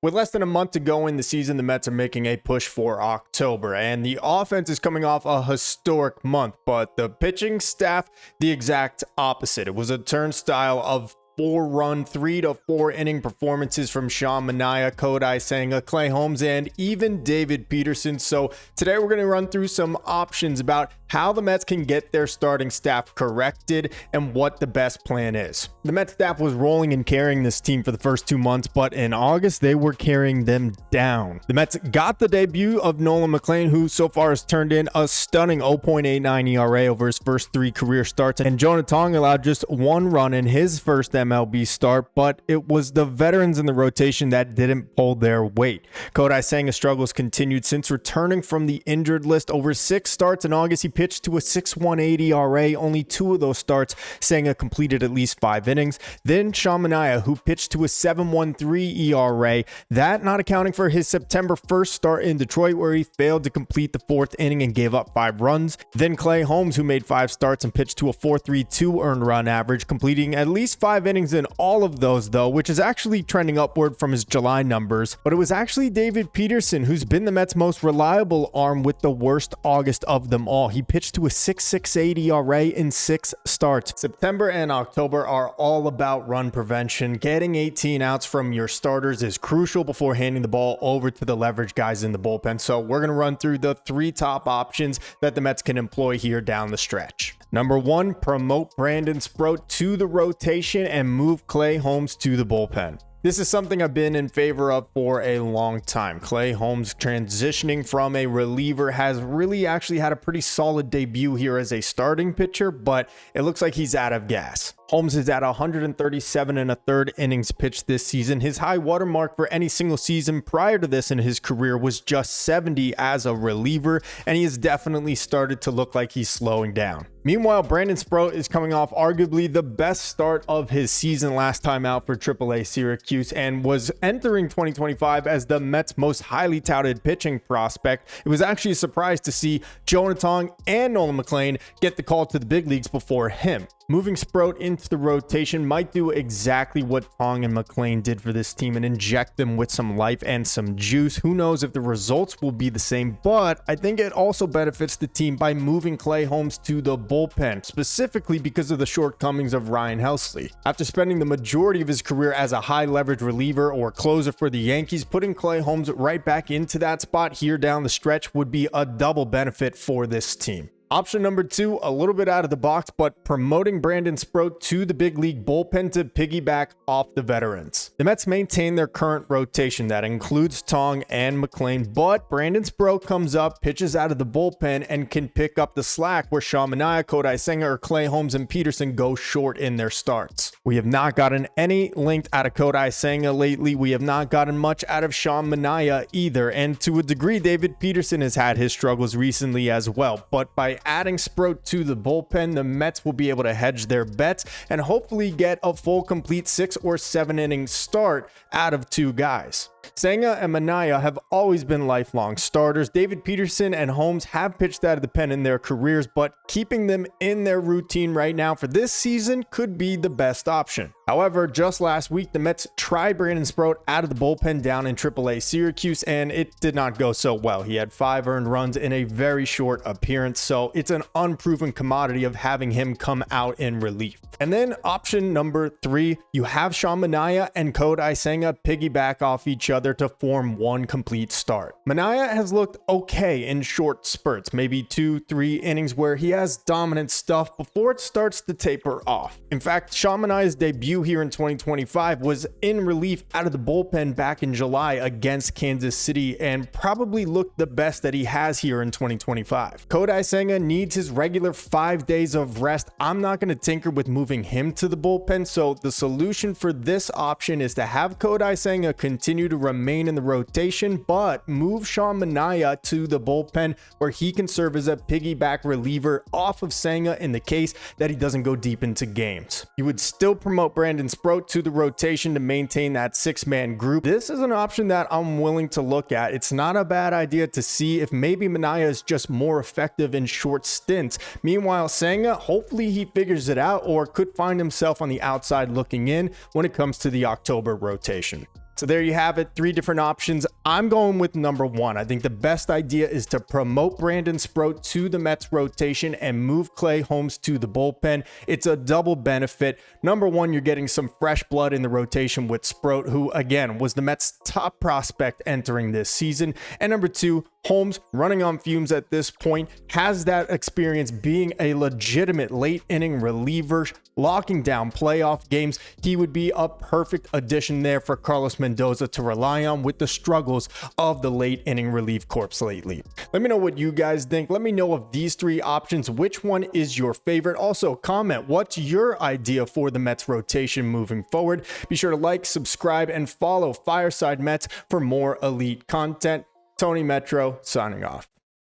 With less than a month to go in the season, the Mets are making a push for October, and the offense is coming off a historic month, but the pitching staff, the exact opposite. It was a turnstile of 4-run, 3 to 4 inning performances from Sean Manaea, Kodai Senga, Clay Holmes, and even David Peterson. So today we're going to run through some options about how the Mets can get their starting staff corrected and what the best plan is. The Mets staff was rolling and carrying this team for the first 2 months, but in August they were carrying them down. The Mets got the debut of Nolan McLean, who so far has turned in a stunning 0.89 ERA over his first 3 career starts, and Jonah Tong allowed just 1 run in his first MLB start, but it was the veterans in the rotation that didn't pull their weight. Kodai Senga's struggles continued since returning from the injured list. Over 6 starts in August, he pitched to a 6.18 ERA. Only 2 of those starts, Senga completed at least 5 innings. Then Sean Manaea, who pitched to a 7.13 ERA, that not accounting for his September 1st start in Detroit, where he failed to complete the 4th inning and gave up 5 runs. Then Clay Holmes, who made 5 starts and pitched to a 4.32 earned run average, completing at least 5 innings in all of those, though, which is actually trending upward from his July numbers. But it was actually David Peterson who's been the Mets' most reliable arm with the worst August of them all. He pitched to a 6.68 ERA in 6 starts. September and October are all about run prevention. Getting 18 outs from your starters is crucial before handing the ball over to the leverage guys in the bullpen. So we're going to run through the 3 top options that the Mets can employ here down the stretch. Number 1, promote Brandon Sproat to the rotation and move Clay Holmes to the bullpen. This is something I've been in favor of for a long time. Clay Holmes transitioning from a reliever has really actually had a pretty solid debut here as a starting pitcher, but it looks like he's out of gas. Holmes is at 137 1/3 innings pitched this season. His high watermark for any single season prior to this in his career was just 70 as a reliever, and he has definitely started to look like he's slowing down. Meanwhile, Brandon Sproat is coming off arguably the best start of his season last time out for AAA Syracuse and was entering 2025 as the Mets' most highly touted pitching prospect. It was actually a surprise to see Jonah Tong and Nolan McLean get the call to the big leagues before him. Moving Sproat into the rotation might do exactly what Tong and McLean did for this team and inject them with some life and some juice. Who knows if the results will be the same, but I think it also benefits the team by moving Clay Holmes to the bullpen, specifically because of the shortcomings of Ryan Helsley. After spending the majority of his career as a high leverage reliever or closer for the Yankees, putting Clay Holmes right back into that spot here down the stretch would be a double benefit for this team. Option number 2, a little bit out of the box, but promoting Brandon Sproat to the big league bullpen to piggyback off the veterans. The Mets maintain their current rotation that includes Tong and McLean, but Brandon Sproat comes up, pitches out of the bullpen, and can pick up the slack where Sean Manaea, Kodai Senga, or Clay Holmes and Peterson go short in their starts. We have not gotten any length out of Kodai Senga lately. We have not gotten much out of Sean Manaea either, and to a degree, David Peterson has had his struggles recently as well, but by adding Sproat to the bullpen, the Mets will be able to hedge their bets and hopefully get a full complete 6 or 7 inning start out of 2 guys. Senga and Manaea have always been lifelong starters. David Peterson and Holmes have pitched out of the pen in their careers, but keeping them in their routine right now for this season could be the best option. However, just last week, the Mets tried Brandon Sproat out of the bullpen down in AAA Syracuse, and it did not go so well. He had 5 earned runs in a very short appearance, so it's an unproven commodity of having him come out in relief. And then option number 3, you have Sean Manaea and Kodai Senga piggyback off each other to form one complete start. Manaea has looked okay in short spurts, maybe 2-3 innings where he has dominant stuff before it starts to taper off. In fact, Sean Manaea's debut here in 2025 was in relief out of the bullpen back in July against Kansas City and probably looked the best that he has here in 2025. Kodai Senga needs his regular 5 days of rest. I'm not going to tinker with moving him to the bullpen, so the solution for this option is to have Kodai Senga continue to remain in the rotation, but move Sean Manaea to the bullpen where he can serve as a piggyback reliever off of Senga in the case that he doesn't go deep into games. You would still promote Brandon Sproat to the rotation to maintain that 6-man group. This is an option that I'm willing to look at. It's not a bad idea to see if maybe Manaea is just more effective in short stints. Meanwhile, Senga, hopefully he figures it out or could find himself on the outside looking in when it comes to the October rotation. So there you have it, 3 different options. I'm going with number 1. I think the best idea is to promote Brandon Sproat to the Mets rotation and move Clay Holmes to the bullpen. It's a double benefit. Number 1, you're getting some fresh blood in the rotation with Sproat, who again was the Mets' top prospect entering this season. And number 2, Holmes, running on fumes at this point, has that experience being a legitimate late inning reliever, locking down playoff games. He would be a perfect addition there for Carlos Mendoza to rely on with the struggles of the late inning relief corps lately. Let me know what you guys think. Let me know of these 3 options, which one is your favorite. Also, comment what's your idea for the Mets rotation moving forward. Be sure to like, subscribe, and follow Fireside Mets for more elite content. Tony Metro signing off.